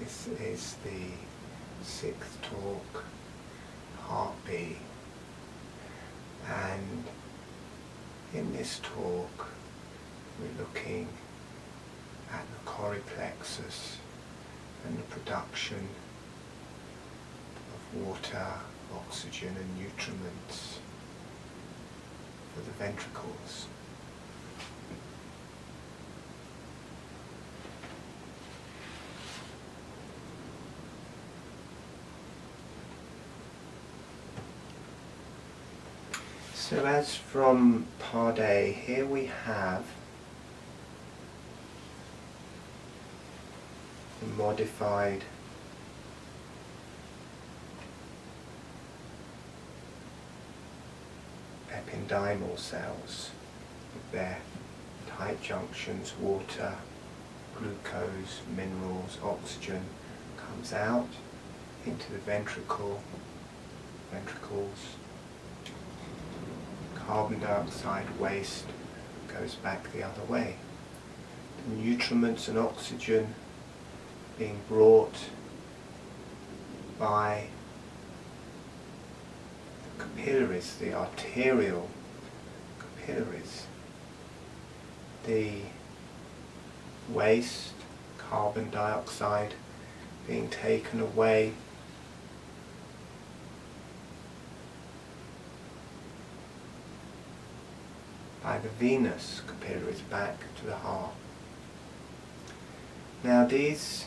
This is the 6th talk, heartbeat, and in this talk we're looking at the coroid plexus and the production of water, oxygen and nutriments for the ventricles. So as from part A, here we have the modified ependymal cells with their tight junctions, water, glucose, minerals, oxygen comes out into the ventricles, carbon dioxide waste goes back the other way. The nutriments and oxygen being brought by the capillaries, the arterial capillaries. The waste, carbon dioxide being taken away by the venous capillaries back to the heart. Now these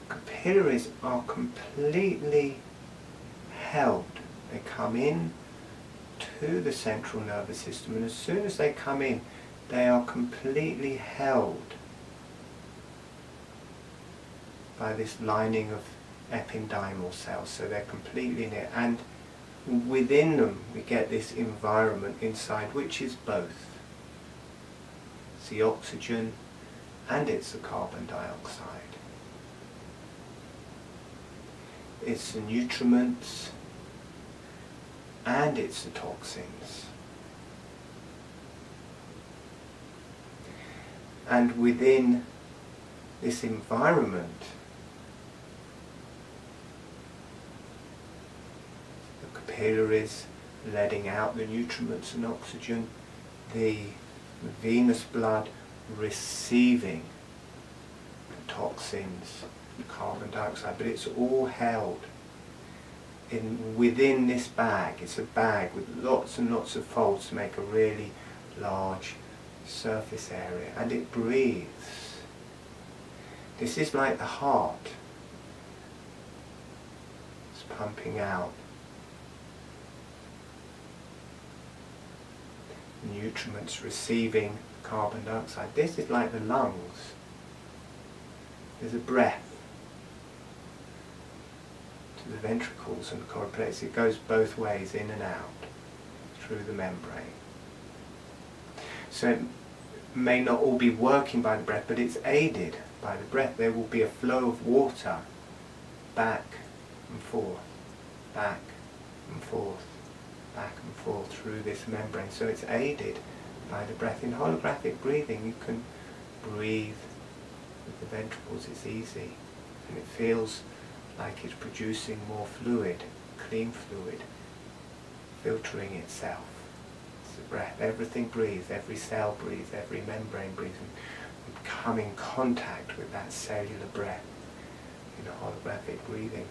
capillaries are completely held. They come in to the central nervous system, and as soon as they come in, they are completely held by this lining of ependymal cells, so they're completely in it, and within them we get this environment inside which is both. It's the oxygen and it's the carbon dioxide. It's the nutriments and it's the toxins. And within this environment, capillaries letting out the nutriments and oxygen, the venous blood receiving the toxins, the carbon dioxide, but it's all held within this bag. It's a bag with lots and lots of folds to make a really large surface area, and it breathes. This is like the heart. It's pumping out nutriments, receiving carbon dioxide. This is like the lungs. There's a breath to the ventricles and the coroid plexus. It goes both ways, in and out, through the membrane. So it may not all be working by the breath, but it's aided by the breath. There will be a flow of water back and forth, back and forth, back and forth through this membrane. So it's aided by the breath. In holographic breathing you can breathe with the ventricles. It's easy and it feels like it's producing more fluid, clean fluid, filtering itself. It's the breath. Everything breathes, every cell breathes, every membrane breathes, and we come in contact with that cellular breath in holographic breathing.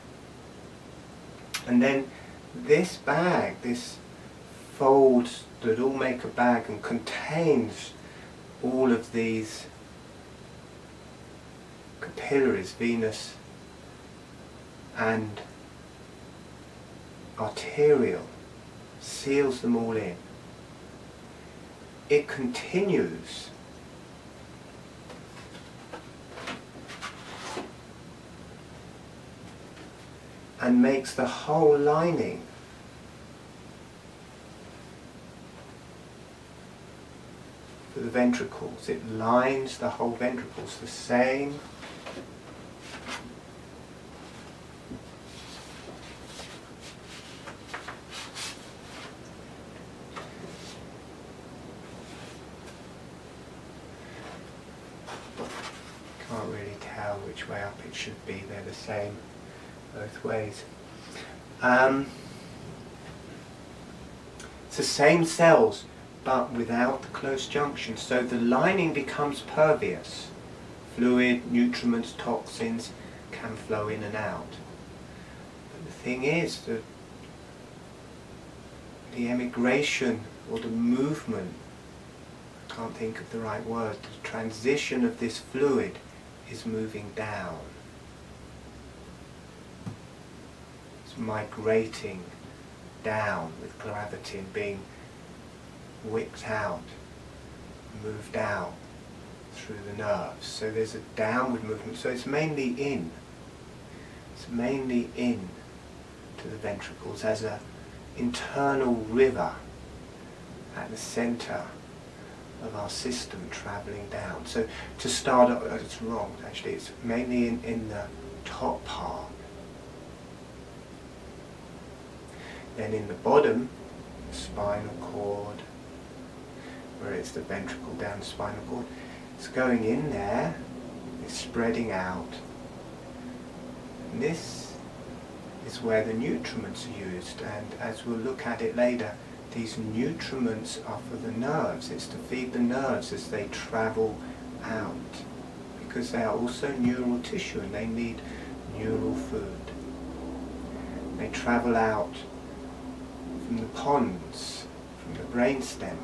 And then this bag, this folds that all make a bag and contains all of these capillaries, venous and arterial, seals them all in. It continues and makes the whole lining for the ventricles. It lines the whole ventricles the same. Can't really tell down, which way up it should be. They're the same both ways. It's the same cells, but without the close junction. So the lining becomes pervious. Fluid, nutriments, toxins can flow in and out. But the thing is that the emigration or the movement, I can't think of the right word, the transition of this fluid is moving down. It's migrating down with gravity and being whipped out, moved out through the nerves. So there's a downward movement. So it's mainly in. It's mainly in to the ventricles as a internal river at the center of our system traveling down. So to start off, it's wrong actually, it's mainly in the top part. Then in the bottom, the spinal cord, where it's the ventricle down the spinal cord, it's going in there, it's spreading out. And this is where the nutriments are used, and as we'll look at it later, these nutriments are for the nerves. It's to feed the nerves as they travel out, because they are also neural tissue and they need neural food. They travel out from the pons, from the brainstem.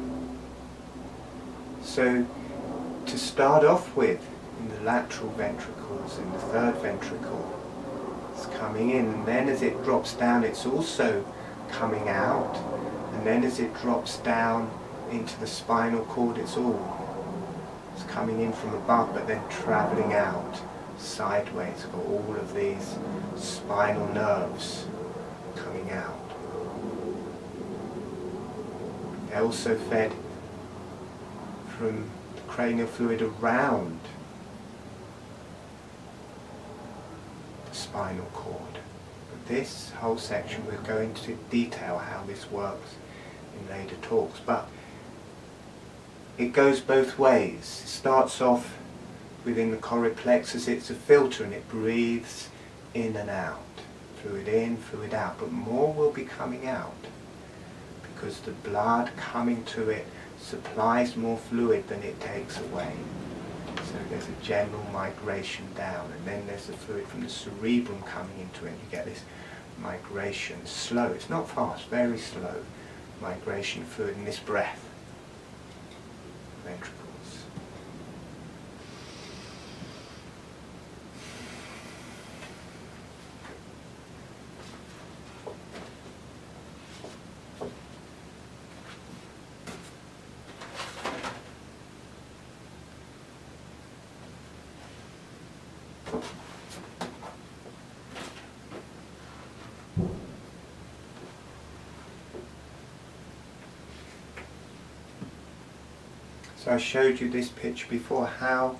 So to start off with, in the lateral ventricles, in the third ventricle, it's coming in, and then as it drops down it's also coming out, and then as it drops down into the spinal cord it's coming in from above but then travelling out sideways. Got all of these spinal nerves coming out. They're also fed from the cranial fluid around the spinal cord. But this whole section we're going to detail how this works in later talks. But it goes both ways. It starts off within the coroid plexus, it's a filter and it breathes in and out. Fluid in, fluid out, but more will be coming out because the blood coming to it supplies more fluid than it takes away. So there's a general migration down, and then there's the fluid from the cerebrum coming into it, and you get this migration. Slow, it's not fast, very slow migration of fluid in this breath. Ventricles. So I showed you this picture before, how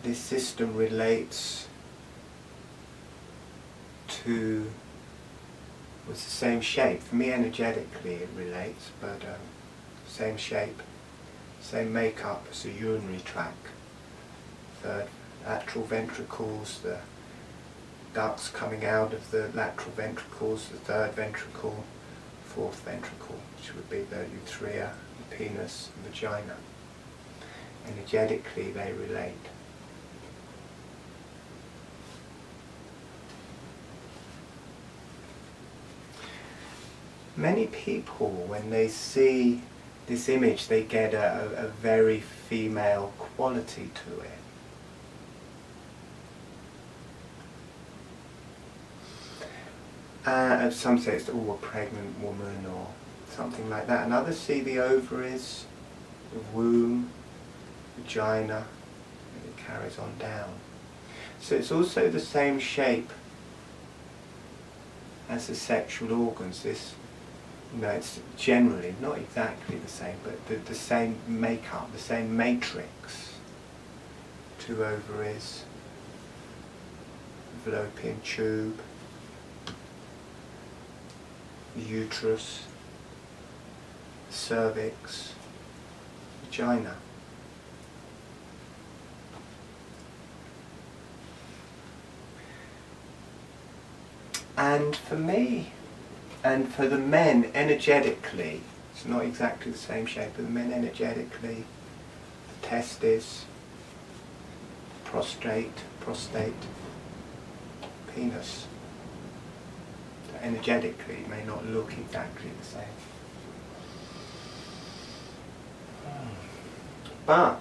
this system relates to, it's the same shape. For me energetically it relates, but same shape, same makeup as the urinary tract. Third lateral ventricles, the ducts coming out of the lateral ventricles, the third ventricle, fourth ventricle, which would be the urethra, the penis and vagina. Energetically they relate. Many people, when they see this image, they get a very female quality to it. Some say it's a pregnant woman or something like that, and others see the ovaries, the womb, vagina, and it carries on down. So it's also the same shape as the sexual organs. This, it's generally not exactly the same, but the same makeup, the same matrix. Two ovaries, fallopian tube, the uterus, cervix, vagina. And for me, and for the men energetically, it's not exactly the same shape, but the men energetically, the testes, prostate, penis. So energetically it may not look exactly the same. But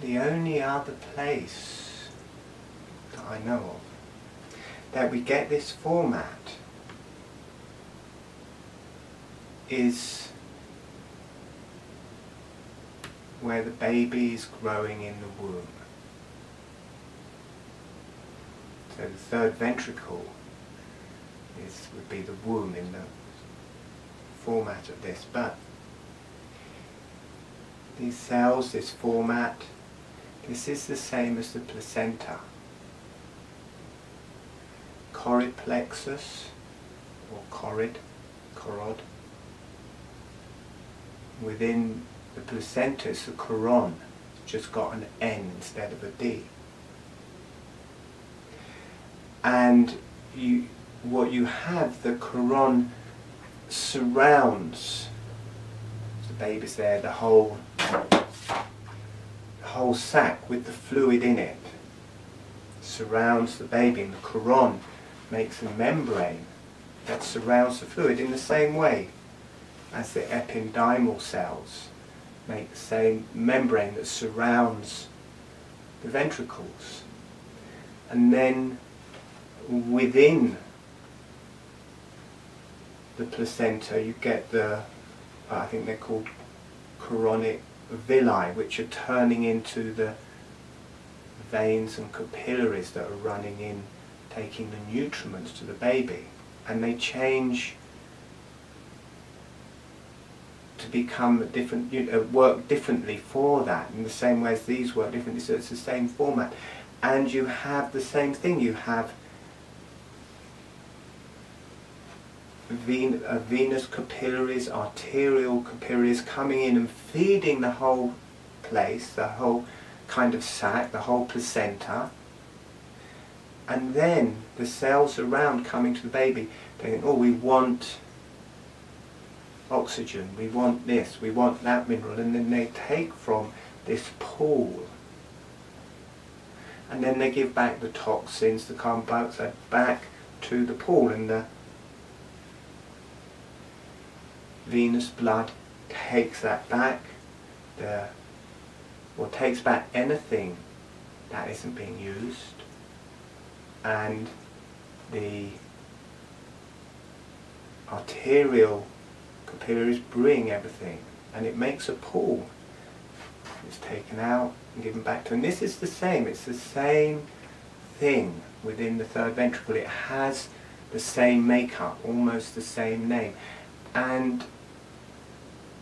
the only other place that I know of that we get this format is where the baby is growing in the womb. So the third ventricle would be the womb in the format of this, but these cells, this format, this is the same as the placenta. Coroid plexus, or coroid. Within the placenta is the coron, it's just got an N instead of a D. And what you have, the coron surrounds the baby's there, the whole sac with the fluid in it surrounds the baby, and the coron makes a membrane that surrounds the fluid in the same way as the ependymal cells make the same membrane that surrounds the ventricles. And then within the placenta you get the, I think they're called coronic villi, which are turning into the veins and capillaries that are running in, taking the nutriments to the baby, and they change to become different, work differently for that, in the same way as these work differently, so it's the same format. And you have the same thing, you have venous capillaries, arterial capillaries coming in and feeding the whole place, the whole kind of sac, the whole placenta. And then the cells around coming to the baby, they think, oh, we want oxygen, we want this, we want that mineral, and then they take from this pool. And then they give back the toxins, the carbon dioxide, back to the pool, and the venous blood takes that back, takes back anything that isn't being used, and the arterial capillaries bring everything, and it makes a pool. It's taken out and given back to, and this is the same, it's the same thing within the third ventricle. It has the same makeup, almost the same name, and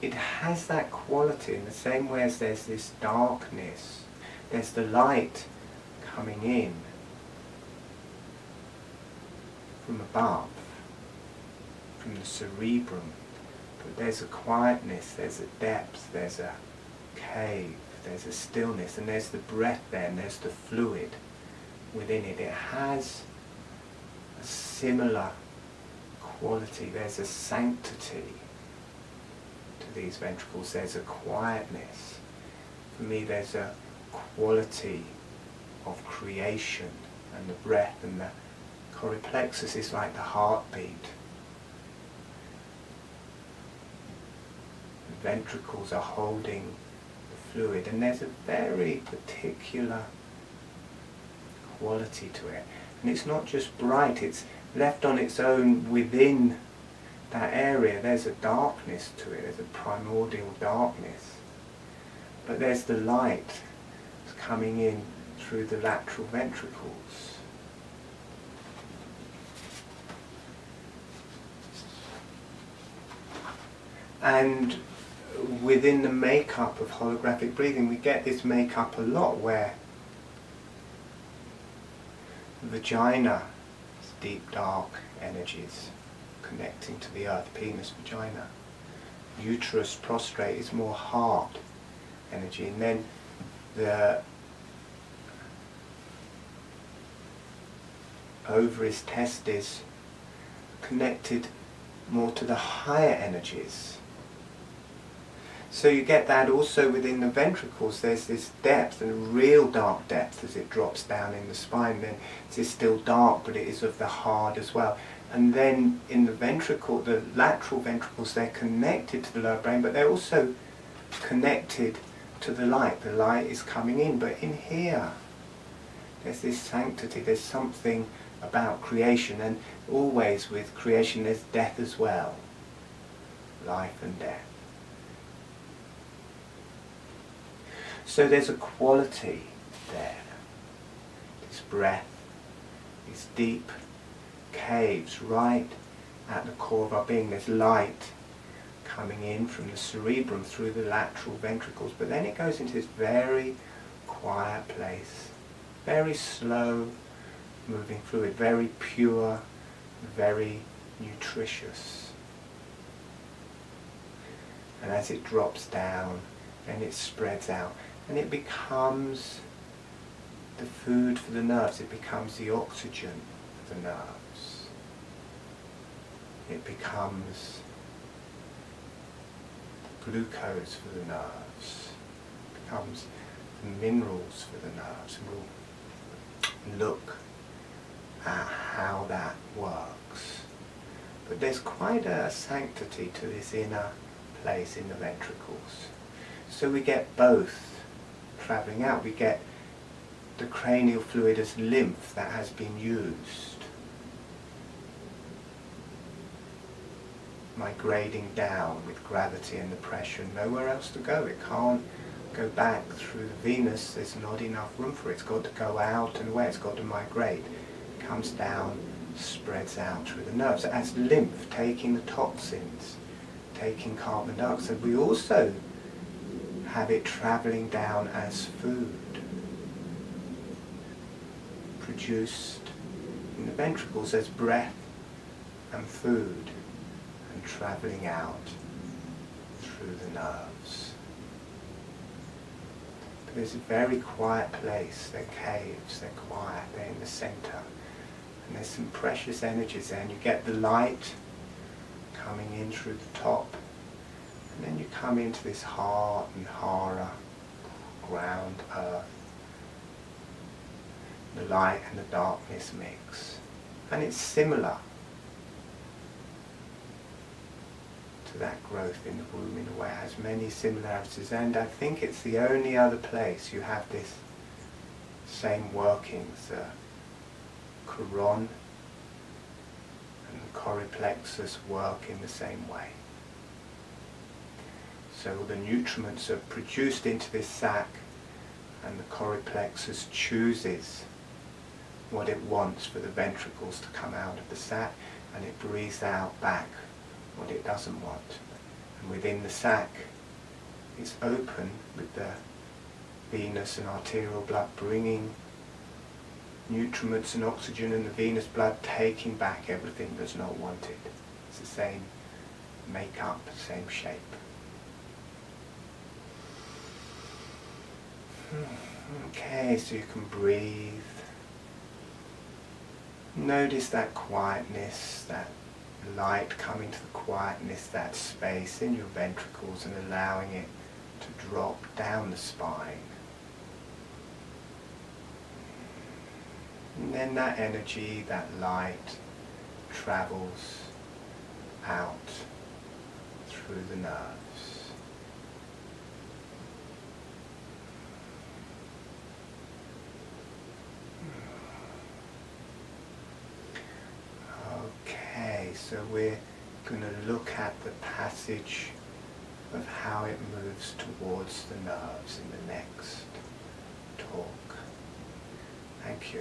it has that quality in the same way as there's this darkness, there's the light coming in from above, from the cerebrum, but there's a quietness, there's a depth, there's a cave, there's a stillness, and there's the breath there, and there's the fluid within it. It has a similar quality, there's a sanctity to these ventricles, there's a quietness. For me there's a quality of creation, and the breath, and the coroid plexus is like the heartbeat. The ventricles are holding the fluid, and there's a very particular quality to it. And it's not just bright, it's left on its own within that area. There's a darkness to it, there's a primordial darkness. But there's the light that's coming in through the lateral ventricles. And within the makeup of holographic breathing, we get this makeup a lot, where the vagina is deep dark energies connecting to the earth, penis, vagina. Uterus, prostrate is more heart energy, and then the ovaries, testes, connected more to the higher energies. So you get that also within the ventricles. There's this depth, and a real dark depth as it drops down in the spine. Then it is still dark, but it is of the hard as well. And then in the ventricle, the lateral ventricles, they're connected to the lower brain, but they're also connected to the light. The light is coming in, but in here there's this sanctity. There's something about creation, and always with creation there's death as well. Life and death. So there's a quality there. This breath, these deep caves right at the core of our being. There's light coming in from the cerebrum through the lateral ventricles, but then it goes into this very quiet place, very slow moving fluid, very pure, very nutritious. And as it drops down, then it spreads out, and it becomes the food for the nerves. It becomes the oxygen for the nerves. It becomes the glucose for the nerves. It becomes the minerals for the nerves. And we'll look at how that works. But there's quite a sanctity to this inner place in the ventricles. So we get both travelling out. We get the cranial fluid as lymph that has been used, migrating down with gravity and the pressure, nowhere else to go. It can't go back through the venous. There's not enough room for it. It's got to go out and away. It's got to migrate. It comes down, spreads out through the nerves as lymph, taking the toxins, taking carbon dioxide. We also have it travelling down as food, produced in the ventricles as breath and food, and travelling out through the nerves. But there's a very quiet place. They're caves, they're quiet, they're in the centre, and there's some precious energies there, and you get the light coming in through the top. And then you come into this heart and hara, ground, earth. The light and the darkness mix. And it's similar to that growth in the womb in a way. It has many similarities, and I think it's the only other place you have this same workings. The coron and the coroid plexus work in the same way. So the nutriments are produced into this sac, and the coroid plexus chooses what it wants for the ventricles to come out of the sac, and it breathes out back what it doesn't want. And within the sac, it's open with the venous and arterial blood bringing nutriments and oxygen, and the venous blood taking back everything that's not wanted. It's the same makeup, same shape. Okay, so you can breathe. Notice that quietness, that light coming to the quietness, that space in your ventricles, and allowing it to drop down the spine. And then that energy, that light, travels out through the nerves. So we're going to look at the passage of how it moves towards the nerves in the next talk. Thank you.